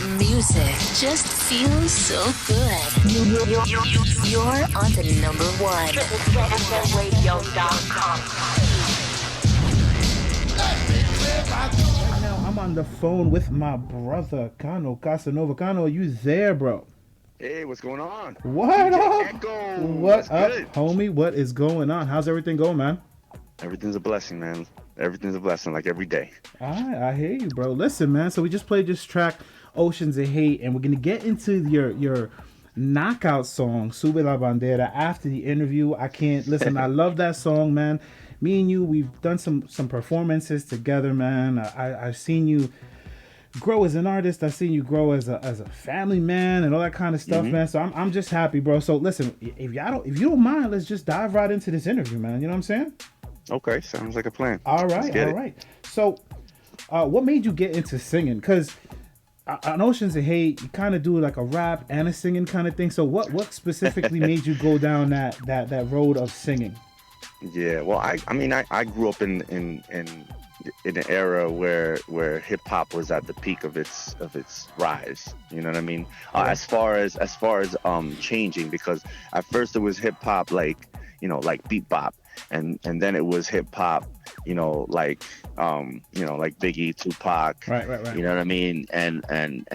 Music just feels so good. You're on to number one. Right now, I'm on the phone with my brother, Kano Casanova. Kano, are you there, bro? Hey, what's going on? What DJ up? Echo. What What's up, good? homie? What is going on? How's everything going, man? Everything's a blessing, man. Everything's a blessing, like every day. I hear you, bro. Listen, man. So we just played this track, Oceans of Hate, and we're gonna get into your knockout song, Sube la Bandera, after the interview. I can't listen. I love that song, man. Me and you, we've done some performances together, man. I've seen you grow as an artist. I've seen you grow as a family man and all that kind of stuff, man. So I'm just happy, bro. So listen, if you don't mind, let's just dive right into this interview, man. You know what I'm saying? Okay, sounds like a plan. All right. So, what made you get into singing? Because on Oceans of Hate, you kind of do like a rap and a singing kind of thing. So, what specifically made you go down that road of singing? Yeah, well, I grew up in an era where hip hop was at the peak of its rise. You know what I mean? As far as changing, because at first it was hip hop like beat bop, and then it was hip hop, like Biggie, Tupac, Right. you know what I mean, and then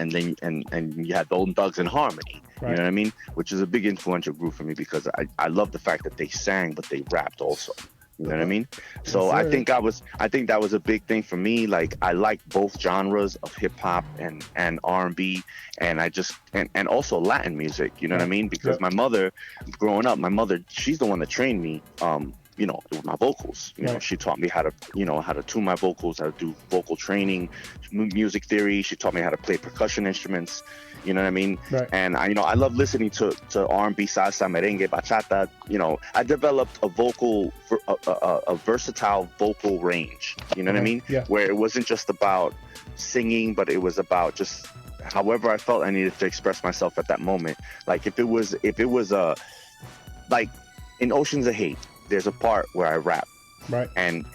you had Golden Thugs and Harmony. Right. You know what I mean? Which is a big influential group for me because I love the fact that they sang, but they rapped also. You know what I mean? So Yes, I think that was a big thing for me. Like I like both genres of hip hop and R&B, and and also Latin music. You know what I mean? Because my mother, growing up, she's the one that trained me. With my vocals. She taught me how to tune my vocals, how to do vocal training, music theory. She taught me how to play percussion instruments. You know what I mean? Right. And I love listening to R&B, salsa, merengue, bachata. I developed a versatile vocal range. You know what I mean? Yeah. Where it wasn't just about singing, but it was about just however I felt I needed to express myself at that moment. Like if it was like in Oceans of Hate, there's a part where I rap. Right. And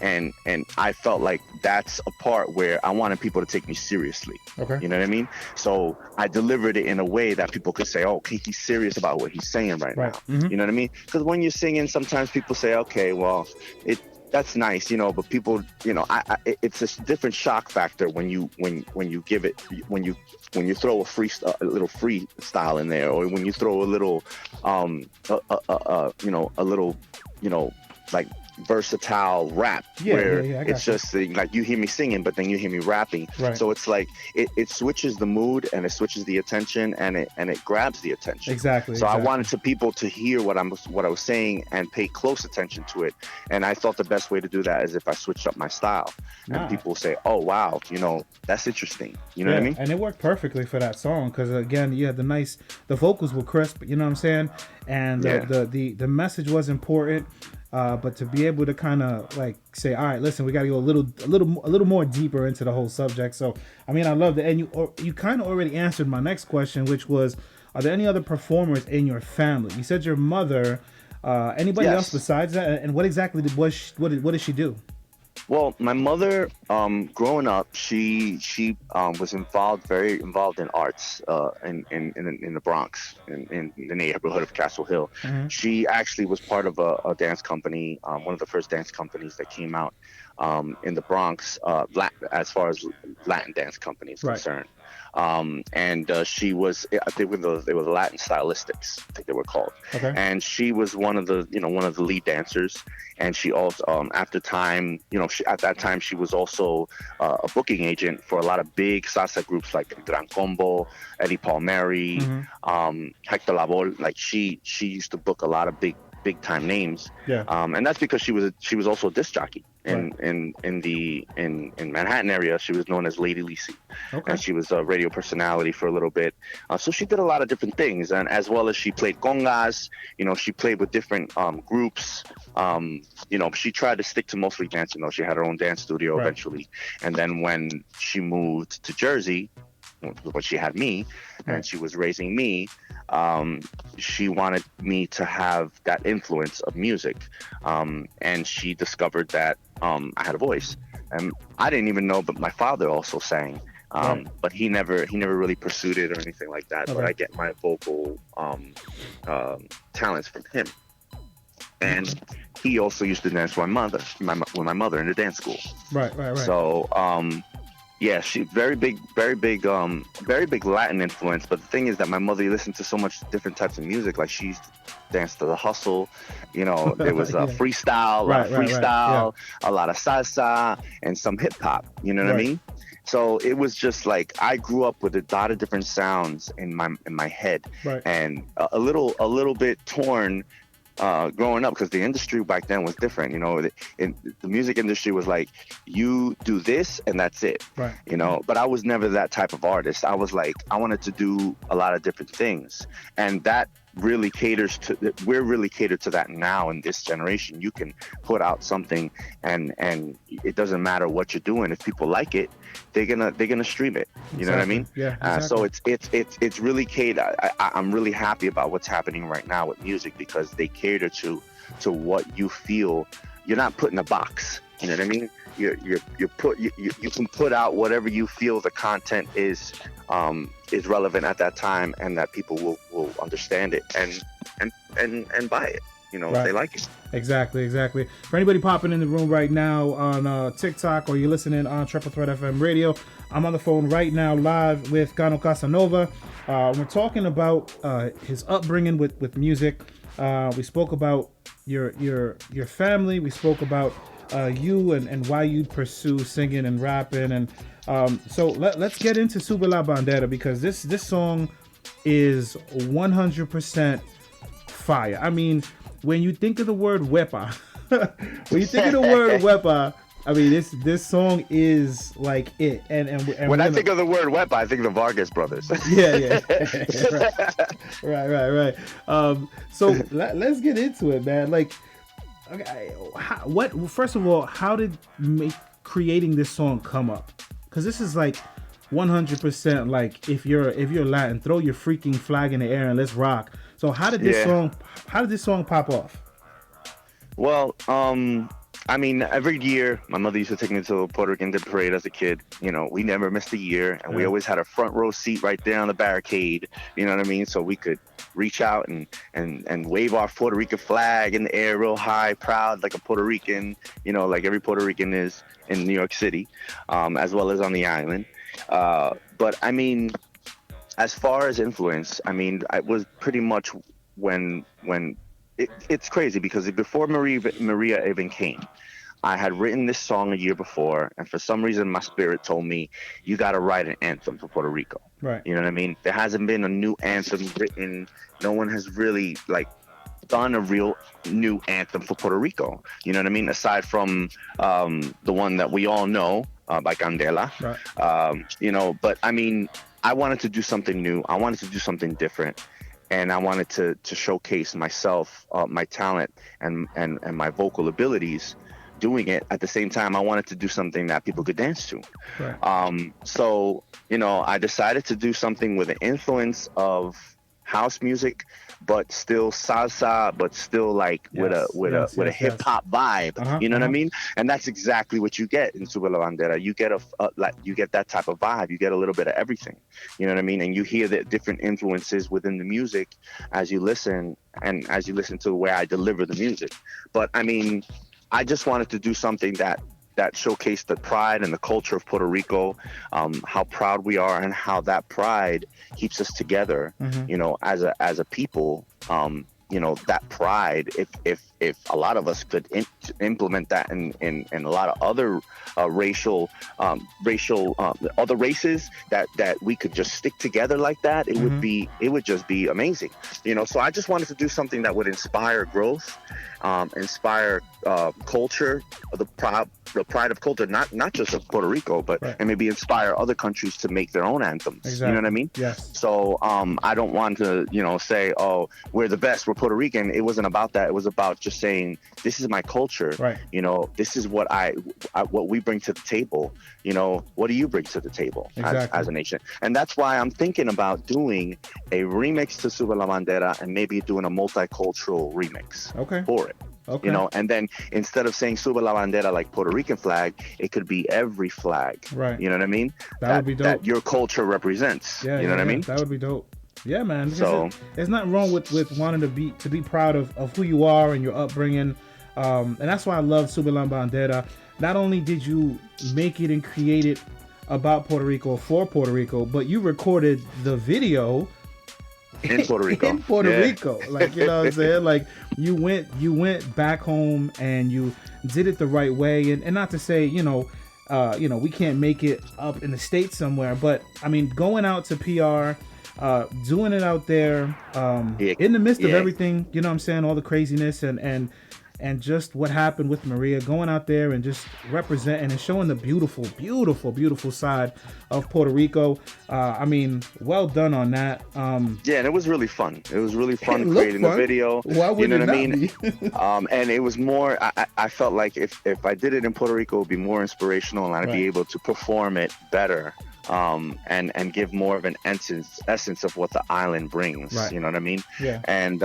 I felt like that's a part where I wanted people to take me seriously. Okay. You know what I mean? So I delivered it in a way that people could say, "Oh, okay, he's serious about what he's saying right now." Mm-hmm. You know what I mean? Because when you're singing, sometimes people say, "Okay, well, that's nice," but people, it's a different shock factor when you give it when you throw a little freestyle in there, or when you throw a little like versatile rap where it's just like you hear me singing but then you hear me rapping. Right. So it's like it switches the mood and it switches the attention and it grabs the attention. Exactly. I wanted people to hear what I was saying and pay close attention to it, and I thought the best way to do that is if I switched up my style. And people say, "Oh wow, that's interesting." You know what I mean? And it worked perfectly for that song because again, you had the vocals were crisp, you know what I'm saying, and the message was important. But to be able to kind of like say, all right, listen, we got to go a little more deeper into the whole subject. So, I mean, I love that. And you kind of already answered my next question, which was, are there any other performers in your family? You said your mother. Anybody else besides that? And what exactly what did she do? Well, my mother, growing up, she was very involved in arts, in the Bronx, in the neighborhood of Castle Hill. Mm-hmm. She actually was part of a dance company, one of the first dance companies that came out in the Bronx, as far as Latin dance companies concerned. And she was, they were the Latin Stylistics, I think they were called. Okay. And she was one of the lead dancers. And she also, after time, at that time, she was also a booking agent for a lot of big salsa groups like Gran Combo, Eddie Palmieri, Hector Lavoe. Like she used to book a lot of big time names. Yeah. And that's because she was also a disc jockey. In Manhattan area, she was known as Lady Lisi. Okay. And she was a radio personality for a little bit. So she did a lot of different things, and as well as she played congas. She played with different groups. She tried to stick to mostly dancing, though. She had her own dance studio eventually. And then when she moved to Jersey, when she had me, and she was raising me, she wanted me to have that influence of music. And she discovered that I had a voice. And I didn't even know, but my father also sang. But he never really pursued it or anything like that. Okay. But I get my vocal talents from him. And he also used to dance with my mother in the dance school. Right. So yeah, she very big Latin influence. But the thing is that my mother listened to so much different types of music. Like she used to dance to the hustle, you know. There was a freestyle, a lot of salsa, and some hip hop. You know what I mean? So it was just like I grew up with a lot of different sounds in my head, and a little bit torn. Growing up, because the industry back then was different, you know. The music industry was like, you do this and that's it, you know. But I was never that type of artist. I was like, I wanted to do a lot of different things, and that really we're really catered to that now in this generation. You can put out something, and it doesn't matter what you're doing. If people like it, they're gonna stream it. You know what I mean? Yeah. Exactly. So it's really catered. I'm really happy about what's happening right now with music, because they cater to what you feel. You're not put in a box. You know what I mean? You can put out whatever you feel the content is relevant at that time, and that people will understand it and buy it. You know, if they like it. Exactly. For anybody popping in the room right now on TikTok, or you're listening on Triple Threat FM radio, I'm on the phone right now live with Kano Casanova. We're talking about his upbringing with music. We spoke about your family. We spoke about you and why you pursue singing and rapping. And so let's get into Sube la Bandera, because this song is 100% fire. I mean, when you think of the word wepa, I mean, this song is like it. And when I think of the word wepa, I think of the Vargas brothers. Yeah. Right. So let's get into it, man. Like, okay, first of all, how did creating this song come up? Because this is like 100% like, if you're Latin, throw your freaking flag in the air and let's rock. So how did this song pop off? Well, I mean, every year my mother used to take me to a Puerto Rican parade as a kid. You know, we never missed a year, and we always had a front row seat right there on the barricade. You know what I mean? So we could reach out and wave our Puerto Rican flag in the air real high, proud like a Puerto Rican. You know, like every Puerto Rican is in New York City, as well as on the island. But I mean, as far as influence, I mean, I was pretty much when it's crazy, because before Maria even came, I had written this song a year before, and for some reason my spirit told me, you got to write an anthem for Puerto Rico. Right. You know what I mean? There hasn't been a new anthem written. No one has really like done a real new anthem for Puerto Rico. You know what I mean? Aside from the one that we all know by Bandera. Right. You know, but I mean, I wanted to do something new. I wanted to do something different. And I wanted to showcase myself, my talent, and my vocal abilities doing it. At the same time, I wanted to do something that people could dance to. Right. So, you know, I decided to do something with an influence of house music, but still salsa, but still like with a hip hop vibe. You know what I mean? And that's exactly what you get in Sube la Bandera. You get you get that type of vibe. You get a little bit of everything. You know what I mean? And you hear the different influences within the music as you listen, and as you listen to the way I deliver the music. But I mean, I just wanted to do something that showcased the pride and the culture of Puerto Rico, how proud we are, and how that pride keeps us together. You know, as a people. You know, that pride. If a lot of us could implement that in a lot of other racial other races, that we could just stick together like that, it would just be amazing. You know, so I just wanted to do something that would inspire growth, inspire culture, the pride of culture, not just of Puerto Rico, but and maybe inspire other countries to make their own anthems. Exactly. You know what I mean? Yes. So I don't want to, you know, say, oh, we're the best, we're Puerto Rican. It wasn't about that. It was about just saying, this is my culture. Right. You know, this is what what we bring to the table. You know, what do you bring to the table as a nation? And that's why I'm thinking about doing a remix to Sube la Bandera, and maybe doing a multicultural remix for it. Okay. You know, and then instead of saying Sube la Bandera like Puerto Rican flag, it could be every flag. Right. You know what I mean? That would be dope. That your culture represents. Yeah, you know what I mean? That would be dope. Yeah, man. So there's nothing wrong with wanting to be proud of who you are and your upbringing. And that's why I love Sube la Bandera. Not only did you make it and create it about Puerto Rico for Puerto Rico, but you recorded the video in Puerto Rico. in Puerto Rico. Like, you know what I'm saying? Like you went back home and you did it the right way. And not to say, we can't make it up in the States somewhere, but I mean, going out to PR, doing it out there, in the midst of everything, you know what I'm saying? All the craziness and just what happened with Maria, going out there and just representing and showing the beautiful, beautiful, beautiful side of Puerto Rico. I mean, well done on that. And it was really fun. It was really fun creating the video. Why would you know it what I mean? And it was more, I felt like if I did it in Puerto Rico, it would be more inspirational and I'd be able to perform it better. And give more of an essence of what the island brings. Right. You know what I mean? Yeah. And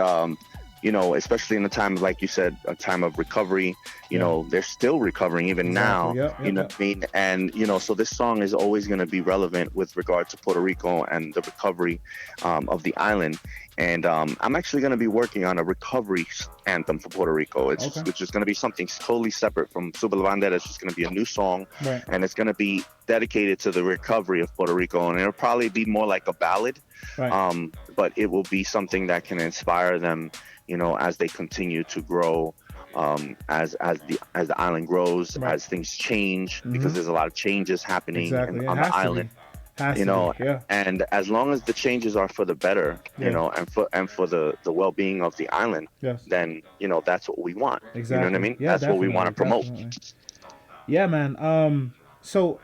especially in a time, like you said, a time of recovery, you know, they're still recovering even now, you know what I mean? And, so this song is always going to be relevant with regard to Puerto Rico and the recovery of the island. And I'm actually going to be working on a recovery anthem for Puerto Rico, which is going to be something totally separate from Sube la Bandera. It's just going to be a new song, and it's going to be dedicated to the recovery of Puerto Rico. And it'll probably be more like a ballad, but it will be something that can inspire them, as they continue to grow, as the island grows, as things change, because there's a lot of changes happening on the island. And as long as the changes are for the better, and for the well-being of the island, then that's what we want. Exactly. You know what I mean? Yeah, that's what we want to promote. Yeah, man. So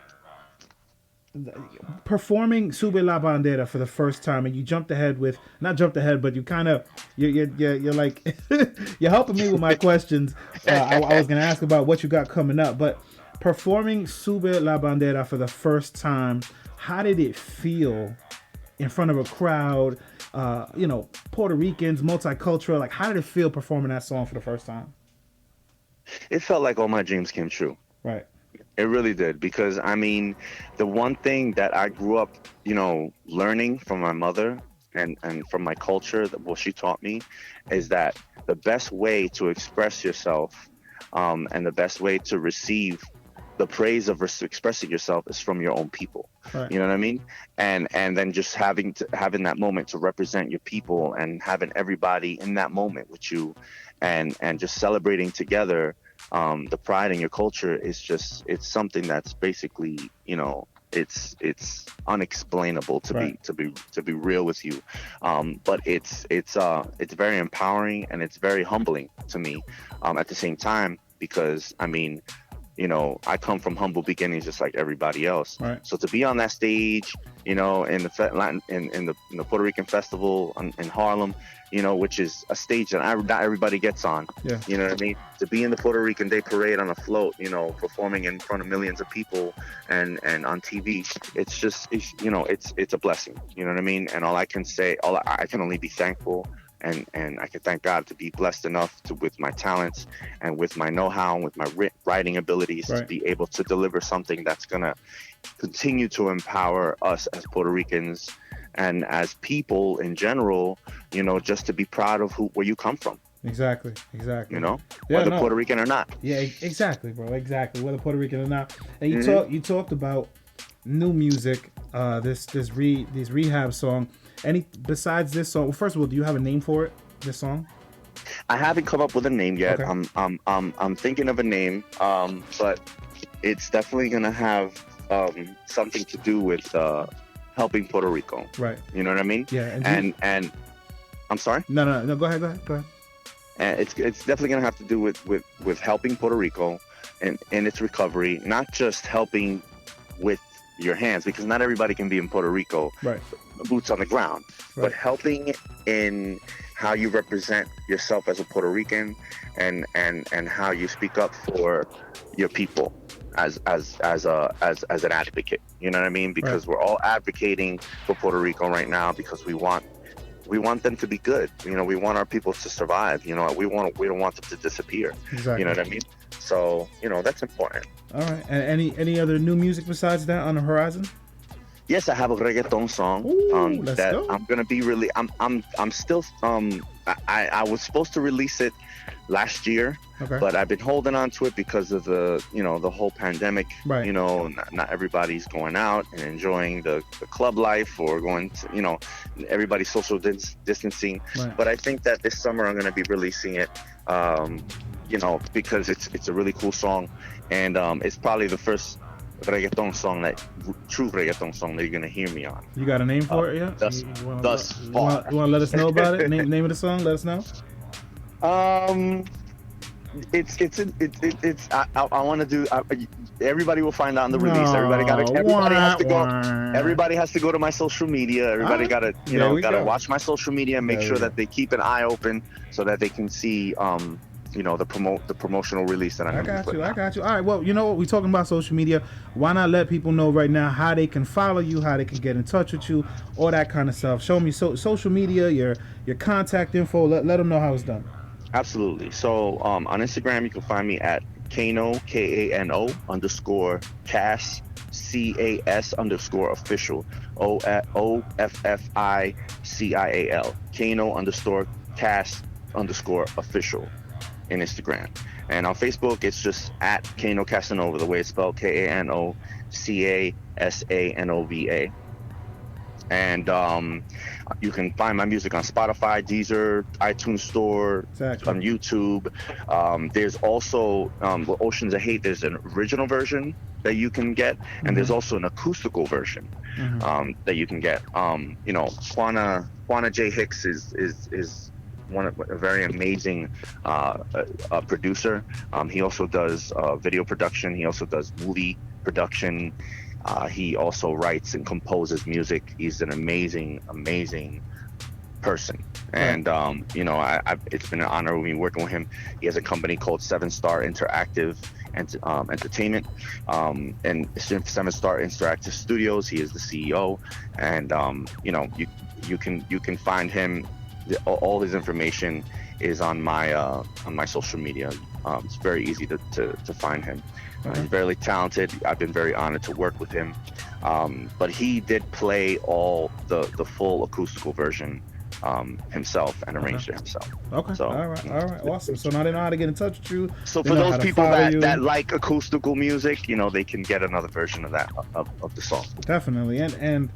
performing Sube la Bandera for the first time, and you not jumped ahead, but you kind of you're like you're helping me with my questions. I was gonna ask about what you got coming up, but performing Sube la Bandera for the first time, how did it feel in front of a crowd? Puerto Ricans, multicultural. Like, how did it feel performing that song for the first time? It felt like all my dreams came true. Right. It really did, because I mean, the one thing that I grew up, learning from my mother and from my culture, what she taught me, is that the best way to express yourself, and the best way to receive the praise of expressing yourself is from your own people. Right. You know what I mean? And then just having that moment to represent your people and having everybody in that moment with you, and just celebrating together. The pride in your culture is it's something that's basically, it's unexplainable to be real with you. But it's very empowering and it's very humbling to me, at the same time, because I mean, I come from humble beginnings just like everybody else. Right. So to be on that stage, in the Puerto Rican festival in Harlem, which is a stage that not everybody gets on. Yeah. You know what I mean? To be in the Puerto Rican Day Parade on a float, performing in front of millions of people and on TV, it's a blessing. You know what I mean? And I can only be thankful. And I can thank God to be blessed enough with my talents and with my know-how and with my writing abilities to be able to deliver something that's going to continue to empower us as Puerto Ricans and as people in general, just to be proud of where you come from. Exactly. Whether Puerto Rican or not. Yeah, exactly, bro. Exactly. Whether Puerto Rican or not. And you talked about new music, this Rehab Song. Besides this song, well, first of all, do you have a name for it? This song? I haven't come up with a name yet. Okay. I'm thinking of a name, but it's definitely gonna have something to do with helping Puerto Rico. Right. You know what I mean? Yeah. And I'm sorry. No. Go ahead. And it's definitely gonna have to do with helping Puerto Rico and its recovery, not just helping with your hands, because not everybody can be in Puerto Rico. Right. Boots on the ground, but helping in how you represent yourself as a Puerto Rican and how you speak up for your people as an advocate. You know what I mean? Because we're all advocating for Puerto Rico right now because we want we want them to be good. You know, we want our people to survive. You know, we don't want them to disappear. Exactly. You know what I mean? So, you know, that's important. All right. And any other new music besides that on the horizon? Yes, I have a reggaeton song. Ooh, let's that go. I'm gonna be really. I'm still. I was supposed to release it last year, Okay. but I've been holding on to it because of the whole pandemic. Right. You know, not everybody's going out and enjoying the club life or going to, everybody's social distancing. Right. But I think that this summer I'm gonna be releasing it. Because it's a really cool song, and it's probably the first true reggaeton song that you're gonna hear me on. You got a name for it yet? Thus You far. want to let us know about it? Name of the song? Let us know. I want to do. Everybody will find out in the release. Everybody has to go to my social media. Everybody gotta watch my social media and make sure that they keep an eye open so that they can see the promotional release that I'm gonna be putting out. I got you. All right. Well, you know what? We're talking about social media. Why not let people know right now how they can follow you, how they can get in touch with you, all that kind of stuff. Show me social media, your contact info. Let them know how it's done. Absolutely. So on Instagram, you can find me at Kano Kano _ Cas CAS _ official OFFICIAL Kano _ Cas _ official in Instagram. And on Facebook, it's just at Kano Casanova, the way it's spelled, KanoCasanova. And you can find my music on Spotify, Deezer, iTunes Store, Exactly. on YouTube. There's also with Oceans of Hate, there's an original version that you can get, and there's also an acoustical version that you can get. Juana J. Hicks is a very amazing producer. He also does video production. He also does movie production. He also writes and composes music. He's an amazing person. And it's been an honor with me working with him. He has a company called 7-Star Interactive Entertainment, and 7-Star Interactive Studios. He is the CEO, and you can find him. All his information is on my social media. It's very easy to find him. He's very talented. I've been very honored to work with him. But he did play all the full acoustical version himself and arranged it himself. Okay. So, all right. Awesome. So now they know how to get in touch with you. So They for know how those to people follow you. that like acoustical music, they can get another version of that of the song. Definitely. And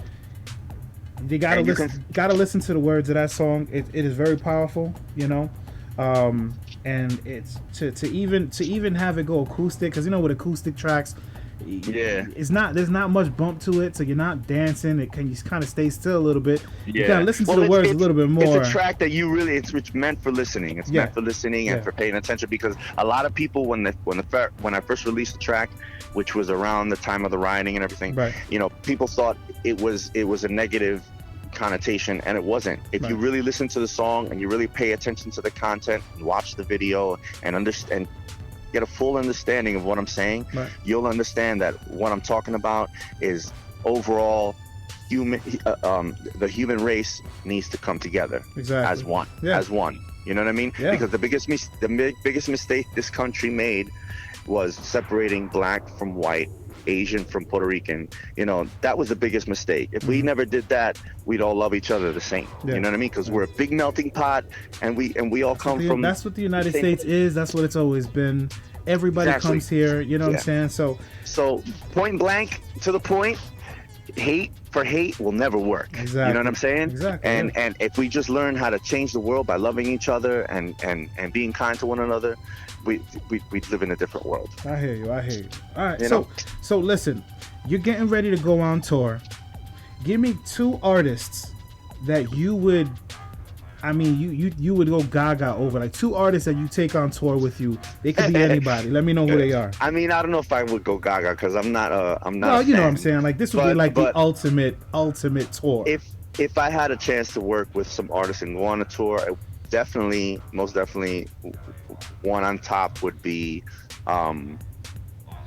you gotta listen to the words of that song. It is very powerful, and it's to even have it go acoustic, because with acoustic tracks, there's not much bump to it, so you're not dancing. You kind of stay still a little bit. You gotta listen to the words a little bit more. It's a track that it's meant for listening. It's meant for listening and for paying attention, because a lot of people when I first released the track, which was around the time of the rioting and everything, right. People thought it was a negative connotation, and it wasn't. If you really listen to the song and you really pay attention to the content and watch the video and understand, get a full understanding of what I'm saying, you'll understand that what I'm talking about is overall the human race needs to come together as one. You know what I mean? Because the biggest mistake this country made was separating black from white, Asian from Puerto Rican. That was the biggest mistake. If we never did that, we'd all love each other the same. You know what I mean? Because we're a big melting pot, and we all come from. That's what the United States is. That's what it's always been. Everybody comes here. You know what I'm saying? So point blank to the point. Hate will never work. Exactly. You know what I'm saying? Exactly. And if we just learn how to change the world by loving each other and being kind to one another, we live in a different world. I hear you. All right. So listen, you're getting ready to go on tour. Give me 2 artists that you would. You would go Gaga over, like 2 artists that you take on tour with you. They could be anybody. Let me know who they are. I don't know if I would go Gaga, because I'm not. No, you know what I'm saying. Like this would be like the ultimate tour. If I had a chance to work with some artists and go on a tour, most definitely, one on top would be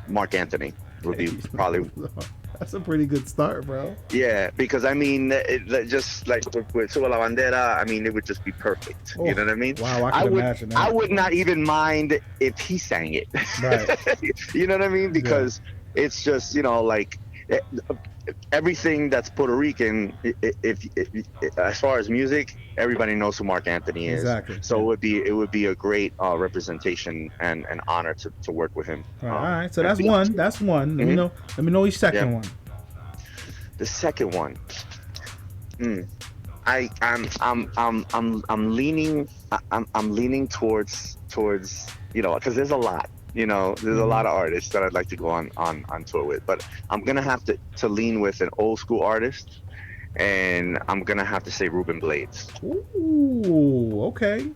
Mark Anthony. Would be probably That's a pretty good start, bro. Yeah, because I mean, just like with Sube la Bandera, I mean, it would just be perfect. Oh, You know what I mean? wow, I can imagine that. I would not even mind if he sang it. Right. You know what I mean? Because it's just, you know, like everything that's Puerto Rican. If as far as music, everybody knows who Mark Anthony is. Exactly. So it would be a great representation and an honor to work with him. All right. So that's one. That's one. Let me know each second one. The second one. I'm leaning towards you know, because there's a lot. You know, there's a lot of artists that I'd like to go on tour with, but I'm gonna have to lean with an old school artist, and I'm gonna have to say Ruben Blades. Ooh, okay.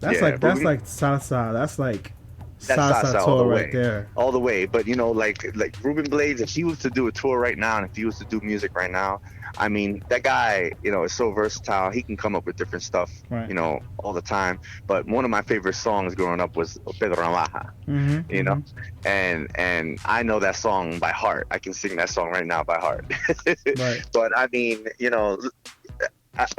That's like salsa. That's salsa all the tour way, right there. all the way. But you know, like Ruben Blades, if he was to do a tour right now, and if he was to do music right now, I mean, that guy, you know, is so versatile. He can come up with different stuff, you know, all the time. But one of my favorite songs growing up was Pedro Navaja, you know, and I know that song by heart. I can sing that song right now by heart. Right. But I mean, you know,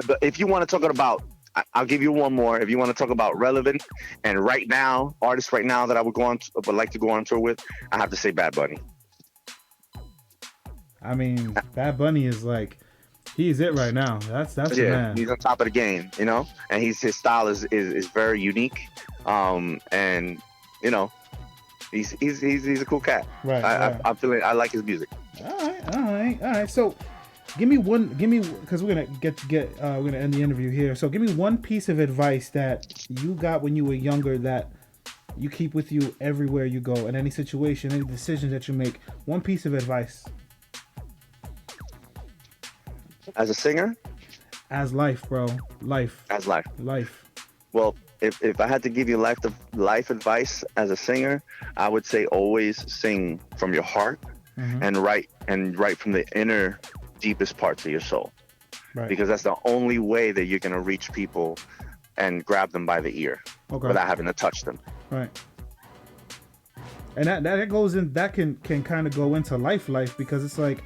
but if you want to talk about, I'll give you one more. If you want to talk about relevant and right now, artists right now that I would like to go on tour with, I have to say Bad Bunny. I mean, Bad Bunny is like, he's it right now. That's the man. He's on top of the game, you know, and his style is very unique, and you know, he's a cool cat. Right. I'm feeling, I like his music. All right. So, give me because we're gonna end the interview here. So, give me one piece of advice that you got when you were younger that you keep with you everywhere you go, in any situation, any decisions that you make. One piece of advice. As a singer? As life, bro. Life. As life. Life. Well, if I had to give you life advice as a singer, I would say always sing from your heart and write from the inner, deepest parts of your soul. Right. Because that's the only way that you're gonna reach people and grab them by the ear without having to touch them. Right. And that goes in, that can kind of go into life because it's like,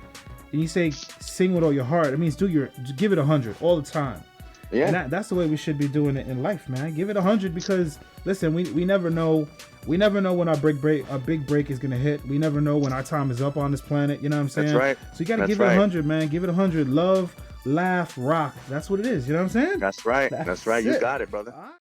and you say sing with all your heart, it means give it 100 all the time. Yeah. And that's the way we should be doing it in life, man. Give it 100 because listen, we never know when our big break is gonna hit. We never know when our time is up on this planet. You know what I'm saying? That's right. So you gotta give it 100, man. Give it 100. Love, laugh, rock. That's what it is. You know what I'm saying? That's right. That's right. You got it, brother.